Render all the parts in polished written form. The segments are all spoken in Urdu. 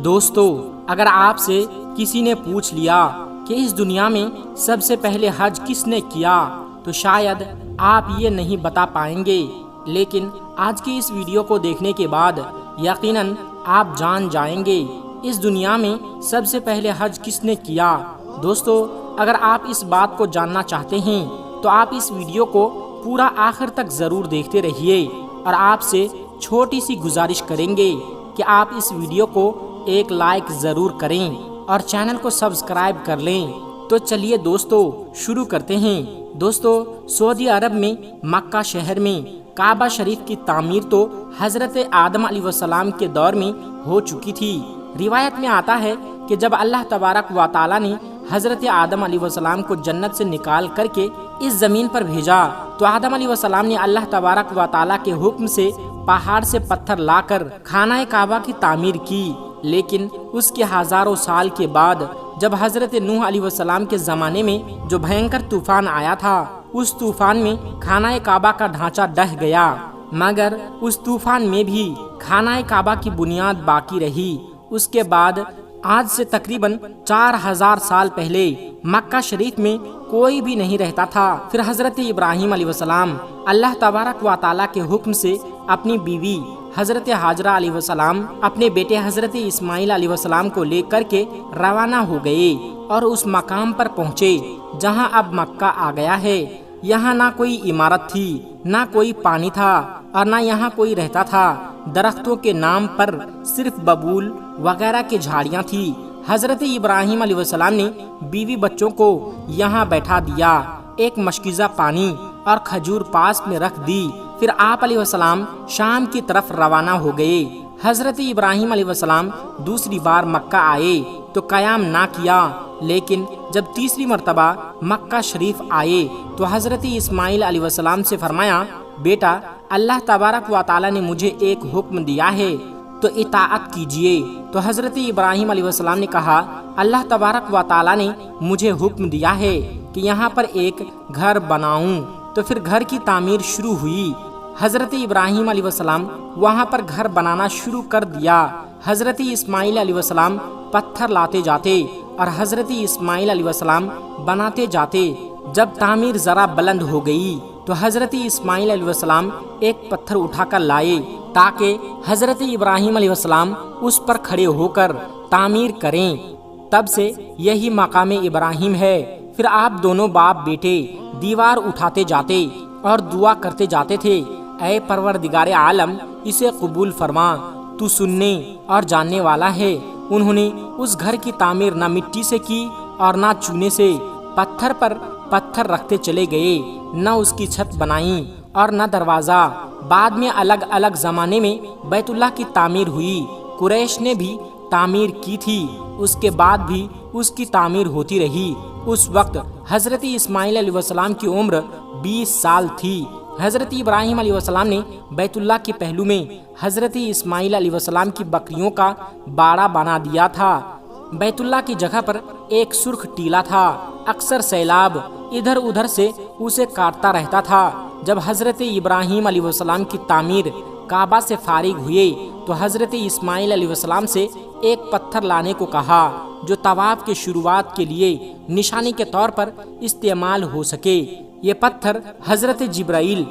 دوستو، اگر آپ سے کسی نے پوچھ لیا کہ اس دنیا میں سب سے پہلے حج کس نے کیا تو شاید آپ یہ نہیں بتا پائیں گے، لیکن آج کی اس ویڈیو کو دیکھنے کے بعد یقیناً آپ جان جائیں گے اس دنیا میں سب سے پہلے حج کس نے کیا۔ دوستو، اگر آپ اس بات کو جاننا چاہتے ہیں تو آپ اس ویڈیو کو پورا آخر تک ضرور دیکھتے رہیے، اور آپ سے چھوٹی سی گزارش کریں گے کہ آپ اس ویڈیو کو ایک لائک ضرور کریں اور چینل کو سبسکرائب کر لیں۔ تو چلیے دوستو شروع کرتے ہیں۔ دوستو، سعودی عرب میں مکہ شہر میں کعبہ شریف کی تعمیر تو حضرت آدم علیہ السلام کے دور میں ہو چکی تھی۔ روایت میں آتا ہے کہ جب اللہ تبارک و تعالی نے حضرت آدم علیہ السلام کو جنت سے نکال کر کے اس زمین پر بھیجا تو آدم علیہ السلام نے اللہ تبارک و تعالی کے حکم سے پہاڑ سے پتھر لا کر خانہ کعبہ کی تعمیر کی، لیکن اس کے ہزاروں سال کے بعد جب حضرت نوح علیہ السلام کے زمانے میں جو بھینکر طوفان آیا تھا، اس طوفان میں خانہ کعبہ کا ڈھانچہ ڈہ گیا، مگر اس طوفان میں بھی خانہ کعبہ کی بنیاد باقی رہی۔ اس کے بعد آج سے تقریباً 4000 سال پہلے مکہ شریف میں کوئی بھی نہیں رہتا تھا۔ پھر حضرت ابراہیم علیہ السلام اللہ تبارک و تعالیٰ کے حکم سے اپنی بیوی حضرت ہاجرہ علیہ السلام اپنے بیٹے حضرت اسماعیل علیہ السلام کو لے کر کے روانہ ہو گئے اور اس مقام پر پہنچے جہاں اب مکہ آ گیا ہے۔ یہاں نہ کوئی عمارت تھی، نہ کوئی پانی تھا، اور نہ یہاں کوئی رہتا تھا۔ درختوں کے نام پر صرف ببول وغیرہ کی جھاڑیاں تھی۔ حضرت ابراہیم علیہ السلام نے بیوی بچوں کو یہاں بیٹھا دیا، ایک مشکیزہ پانی اور کھجور پاس میں رکھ دی۔ پھر آپ علیہ السلام شام کی طرف روانہ ہو گئے۔ حضرت ابراہیم علیہ السلام دوسری بار مکہ آئے تو قیام نہ کیا، لیکن جب تیسری مرتبہ مکہ شریف آئے تو حضرت اسماعیل علیہ السلام سے فرمایا، بیٹا، اللہ تبارک و تعالی نے مجھے ایک حکم دیا ہے تو اطاعت کیجئے۔ تو حضرت ابراہیم علیہ السلام نے کہا، اللہ تبارک و تعالی نے مجھے حکم دیا ہے کہ یہاں پر ایک گھر بناؤں۔ تو پھر گھر کی تعمیر شروع ہوئی۔ حضرت ابراہیم علیہ السلام وہاں پر گھر بنانا شروع کر دیا۔ حضرت اسماعیل علیہ السلام پتھر لاتے جاتے اور حضرت اسماعیل علیہ السلام بناتے جاتے۔ جب تعمیر ذرا بلند ہو گئی تو حضرت اسماعیل علیہ السلام ایک پتھر اٹھا کر لائے تاکہ حضرت ابراہیم علیہ السلام اس پر کھڑے ہو کر تعمیر کریں۔ تب سے یہی مقام ابراہیم ہے۔ پھر آپ دونوں باپ بیٹے دیوار اٹھاتے جاتے اور دعا کرتے جاتے تھے، اے پروردگار عالم، اسے قبول فرما، تو سننے اور جاننے والا ہے۔ انہوں نے اس گھر کی تعمیر نہ مٹی سے کی اور نہ چونے سے، پتھر پر پتھر رکھتے چلے گئے، نہ اس کی چھت بنائی اور نہ دروازہ۔ بعد میں الگ الگ زمانے میں بیت اللہ کی تعمیر ہوئی۔ قریش نے بھی تعمیر کی تھی، اس کے بعد بھی اس کی تعمیر ہوتی رہی۔ اس وقت حضرت اسماعیل علیہ السلام کی عمر 20 سال تھی۔ حضرت ابراہیم علیہ السلام نے بیت اللہ کے پہلو میں حضرت اسماعیل علیہ السلام کی بکریوں کا باڑہ بنا دیا تھا۔ بیت اللہ کی جگہ پر ایک سرخ ٹیلا تھا، اکثر سیلاب ادھر ادھر سے اسے کاٹتا رہتا تھا۔ جب حضرت ابراہیم علیہ السلام کی تعمیر کعبہ سے فارغ ہوئے تو حضرت اسماعیل علیہ السلام سے ایک پتھر لانے کو کہا جو طواف کے شروعات کے لیے نشانی کے طور پر استعمال ہو سکے۔ یہ پتھر حضرت جبرائیل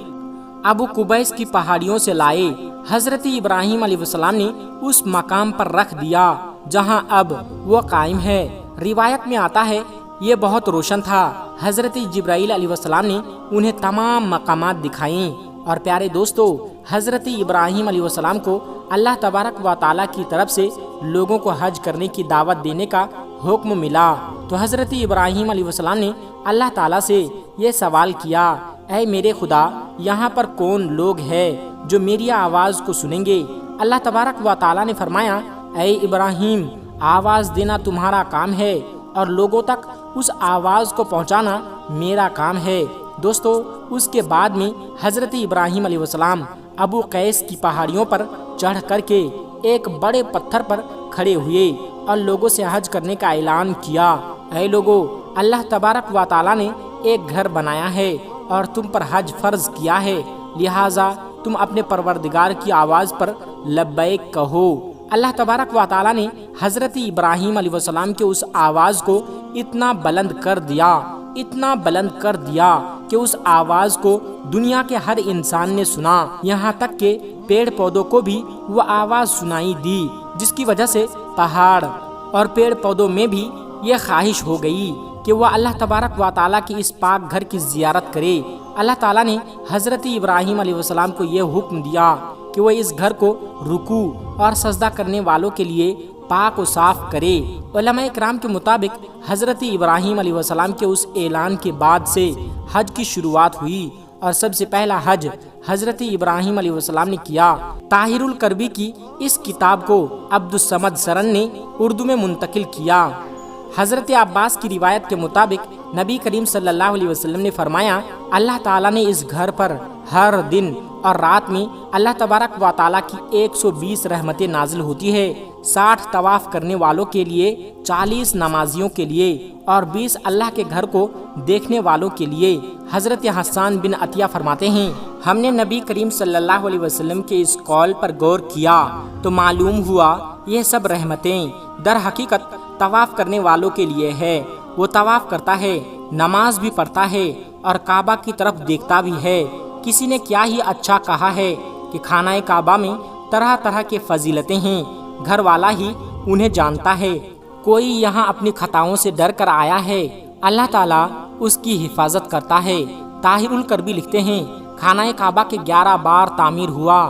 ابو قبیس کی پہاڑیوں سے لائے۔ حضرت ابراہیم علیہ السلام نے اس مقام پر رکھ دیا جہاں اب وہ قائم ہے۔ روایت میں آتا ہے یہ بہت روشن تھا۔ حضرت جبرائیل علیہ السلام نے انہیں تمام مقامات دکھائیں۔ اور پیارے دوستو، حضرت ابراہیم علیہ السلام کو اللہ تبارک و تعالیٰ کی طرف سے لوگوں کو حج کرنے کی دعوت دینے کا حکم ملا تو حضرت ابراہیم علیہ السلام نے اللہ تعالیٰ سے یہ سوال کیا، اے میرے خدا، یہاں پر کون لوگ ہیں جو میری آواز کو سنیں گے؟ اللہ تبارک و تعالیٰ نے فرمایا، اے ابراہیم، آواز دینا تمہارا کام ہے اور لوگوں تک اس آواز کو پہنچانا میرا کام ہے۔ دوستو، اس کے بعد میں حضرت ابراہیم علیہ السلام ابو قیس کی پہاڑیوں پر چڑھ کر کے ایک بڑے پتھر پر کھڑے ہوئے اور لوگوں سے حج کرنے کا اعلان کیا، اے لوگو، اللہ تبارک و تعالیٰ نے ایک گھر بنایا ہے اور تم پر حج فرض کیا ہے، لہٰذا تم اپنے پروردگار کی آواز پر لبیک کہو۔ اللہ تبارک و تعالی نے حضرت ابراہیم علیہ السلام کے اس آواز کو اتنا بلند کر دیا کہ اس آواز کو دنیا کے ہر انسان نے سنا، یہاں تک کہ پیڑ پودوں کو بھی وہ آواز سنائی دی، جس کی وجہ سے پہاڑ اور پیڑ پودوں میں بھی یہ خواہش ہو گئی کہ وہ اللہ تبارک و تعالیٰ کی اس پاک گھر کی زیارت کرے۔ اللہ تعالیٰ نے حضرت ابراہیم علیہ السلام کو یہ حکم دیا کہ وہ اس گھر کو رکوع اور سجدہ کرنے والوں کے لیے پاک و صاف کرے۔ علماء کرام کے مطابق حضرت ابراہیم علیہ السلام کے اس اعلان کے بعد سے حج کی شروعات ہوئی، اور سب سے پہلا حج حضرت ابراہیم علیہ السلام نے کیا۔ طاہر الکربی کی اس کتاب کو عبدالصمد سرن نے اردو میں منتقل کیا۔ حضرت عباس کی روایت کے مطابق نبی کریم صلی اللہ علیہ وسلم نے فرمایا، اللہ تعالیٰ نے اس گھر پر ہر دن اور رات میں اللہ تبارک و تعالیٰ کی 120 رحمتیں نازل ہوتی ہے، 60 طواف کرنے والوں کے لیے، 40 نمازیوں کے لیے اور 20 اللہ کے گھر کو دیکھنے والوں کے لیے۔ حضرت حسان بن عطیہ فرماتے ہیں، ہم نے نبی کریم صلی اللہ علیہ وسلم کے اس قول پر غور کیا تو معلوم ہوا یہ سب رحمتیں در حقیقت طواف کرنے والوں کے لیے ہے۔ وہ طواف کرتا ہے، نماز بھی پڑھتا ہے اور کعبہ کی طرف دیکھتا بھی ہے۔ کسی نے کیا ہی اچھا کہا ہے کہ خانہ کعبہ میں طرح طرح کے فضیلتیں ہیں، گھر والا ہی انہیں جانتا ہے۔ کوئی یہاں اپنی خطاؤں سے ڈر کر آیا ہے، اللہ تعالیٰ اس کی حفاظت کرتا ہے۔ طاہر الکربی لکھتے ہیں، خانہ کعبہ کے 11 بار تعمیر ہوا۔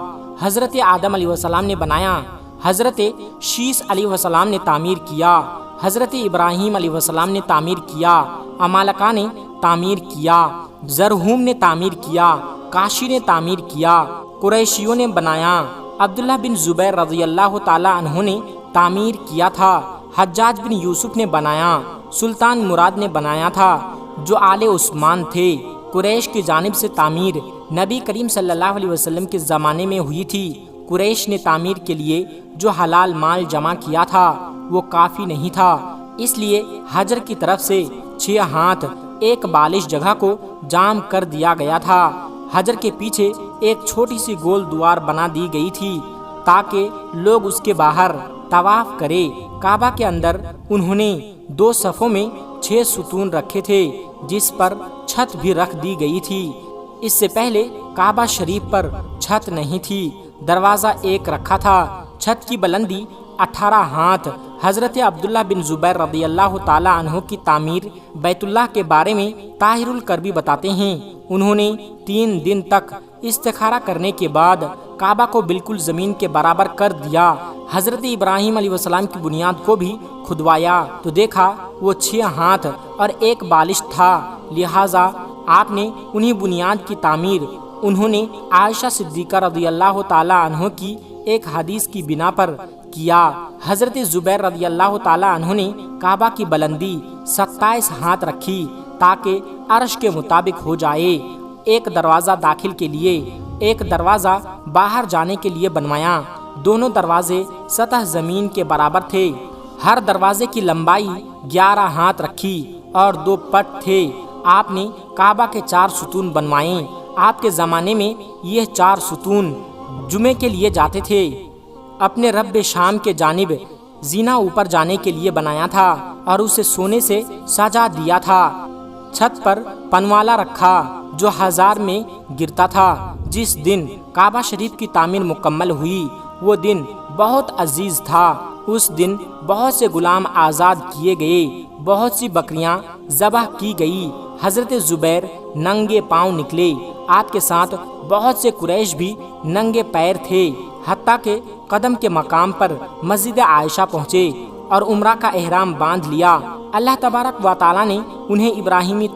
حضرت آدم علیہ السلام نے بنایا، حضرت شیس علیہ السلام نے تعمیر کیا، حضرت ابراہیم علیہ السلام نے تعمیر کیا، عمالقہ نے تعمیر کیا، زرہوم نے تعمیر کیا، کاشی نے تعمیر کیا، قریشیوں نے بنایا، عبداللہ بن زبیر رضی اللہ تعالی عنہ نے تعمیر کیا تھا، حجاج بن یوسف نے بنایا، سلطان مراد نے بنایا تھا جو آل عثمان تھے۔ قریش کی جانب سے تعمیر نبی کریم صلی اللہ علیہ وسلم کے زمانے میں ہوئی تھی۔ قریش نے تعمیر کے لیے جو حلال مال جمع کیا تھا وہ کافی نہیں تھا، اس لیے حجر کی طرف سے 6 ہاتھ ایک بالش جگہ کو جام کر دیا گیا تھا۔ حجر کے پیچھے ایک چھوٹی سی گول دوار بنا دی گئی تھی تاکہ لوگ اس کے باہر طواف کرے۔ کعبہ کے اندر انہوں نے 2 صفوں میں 6 ستون رکھے تھے جس پر چھت بھی رکھ دی گئی تھی۔ اس سے پہلے کعبہ شریف پر چھت نہیں تھی، دروازہ ایک رکھا تھا۔ چھت کی بلندی 18 ہاتھ۔ حضرت عبداللہ بن زبیر رضی اللہ تعالی عنہ کی تعمیر بیت اللہ کے بارے میں طاہر الکربی بتاتے ہیں، انہوں نے 3 دن تک استخارہ کرنے کے بعد کعبہ کو بالکل زمین کے برابر کر دیا۔ حضرت ابراہیم علیہ السلام کی بنیاد کو بھی کھدوایا تو دیکھا وہ 6 ہاتھ اور ایک بالش تھا، لہٰذا آپ نے انہی بنیاد کی تعمیر انہوں نے عائشہ صدیقہ رضی اللہ تعالی عنہ کی ایک حدیث کی بنا پر کیا۔ حضرت زبیر رضی اللہ تعالی عنہ نے کعبہ کی بلندی 27 ہاتھ رکھی تاکہ عرش کے مطابق ہو جائے۔ ایک دروازہ داخل کے لیے، ایک دروازہ باہر جانے کے لیے بنوایا۔ دونوں دروازے سطح زمین کے برابر تھے۔ ہر دروازے کی لمبائی 11 ہاتھ رکھی اور 2 پٹ تھے۔ آپ نے کعبہ کے 4 ستون بنوائے۔ آپ کے زمانے میں یہ 4 ستون جمعے کے لیے جاتے تھے۔ اپنے رب شام کے جانب زینا اوپر جانے کے لیے بنایا تھا اور اسے سونے سے سجا دیا تھا۔ چھت پر پنوالا رکھا جو ہزار میں گرتا تھا۔ جس دن کعبہ شریف کی تعمیر مکمل ہوئی وہ دن بہت عزیز تھا۔ اس دن بہت سے غلام آزاد کیے گئے، بہت سی بکریاں ذبح کی گئی۔ حضرت زبیر ننگے پاؤں نکلے، آپ کے ساتھ بہت سے قریش بھی ننگے پیر تھے، حتیٰ کہ قدم کے مقام پر مسجد عائشہ پہنچے اور عمرہ کا احرام باندھ لیا۔ اللہ تبارک و تعالیٰ نے انہیں ابراہیمی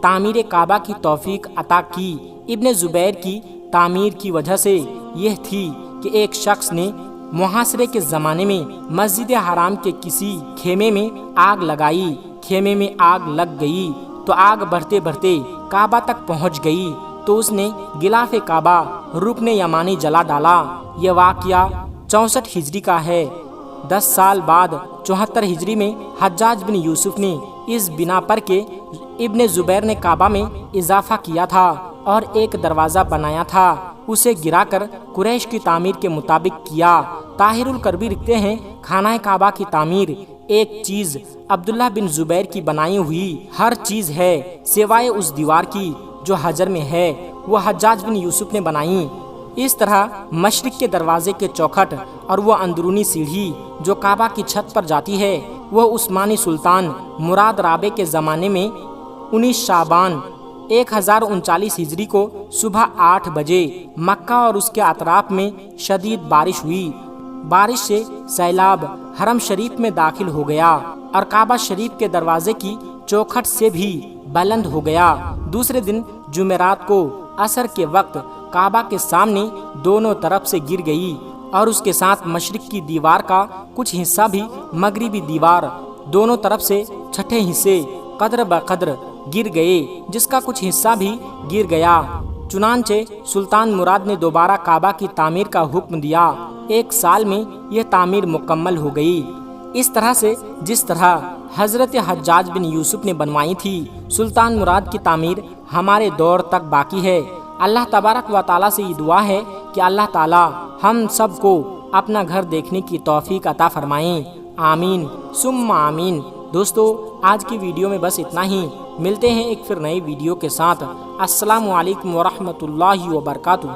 تعمیر کعبہ کی توفیق عطا کی۔ ابن زبیر کی تعمیر کی وجہ سے یہ تھی کہ ایک شخص نے محاصرے کے زمانے میں مسجد حرام کے کسی خیمے میں آگ لگائی۔ خیمے میں آگ لگ گئی تو آگ بڑھتے بڑھتے کعبہ تک پہنچ گئی تو اس نے غلاف کعبہ رکن یمانی جلا ڈالا۔ یہ واقعہ 64 ہجری کا ہے۔ 10 سال بعد 74 ہجری میں حجاج بن یوسف نے اس بنا پر کہ ابن زبیر نے کعبہ میں اضافہ کیا تھا اور ایک دروازہ بنایا تھا، اسے گرا کر قریش کی تعمیر کے مطابق کیا۔ طاہر الکربی لکھتے ہیں خانہ کعبہ کی تعمیر ایک چیز عبداللہ بن زبیر کی بنائی ہوئی ہر چیز ہے سوائے اس دیوار کی جو حجر میں ہے، وہ حجاج بن یوسف نے بنائی۔ اس طرح مشرق کے دروازے کے چوکھٹ اور وہ اندرونی سیڑھی جو کعبہ کی چھت پر جاتی ہے وہ عثمانی سلطان مراد رابع کے زمانے میں 19 شعبان 1039 ہجری کو صبح 8 بجے مکہ اور اس کے اطراف میں شدید بارش ہوئی۔ بارش سے سیلاب حرم شریف میں داخل ہو گیا اور کعبہ شریف کے دروازے کی چوکھٹ سے بھی بلند ہو گیا۔ دوسرے دن جمعرات کو عصر کے وقت کعبہ کے سامنے دونوں طرف سے گر گئی اور اس کے ساتھ مشرق کی دیوار کا کچھ حصہ بھی مغربی دیوار دونوں طرف سے چھٹے حصے قدر بقدر گر گئے، جس کا کچھ حصہ بھی گر گیا۔ چنانچہ سلطان مراد نے دوبارہ کعبہ کی تعمیر کا حکم دیا۔ 1 سال میں یہ تعمیر مکمل ہو گئی۔ اس طرح سے جس طرح حضرت حجاج بن یوسف نے بنوائی تھی، سلطان مراد کی تعمیر ہمارے دور تک باقی ہے۔ اللہ تبارک و تعالیٰ سے یہ دعا ہے کہ اللہ تعالیٰ ہم سب کو اپنا گھر دیکھنے کی توفیق عطا فرمائیں، آمین ثم آمین۔ دوستو آج کی ویڈیو میں بس اتنا ہی، ملتے ہیں ایک پھر نئی ویڈیو کے ساتھ۔ السلام علیکم ورحمۃ اللہ وبرکاتہ۔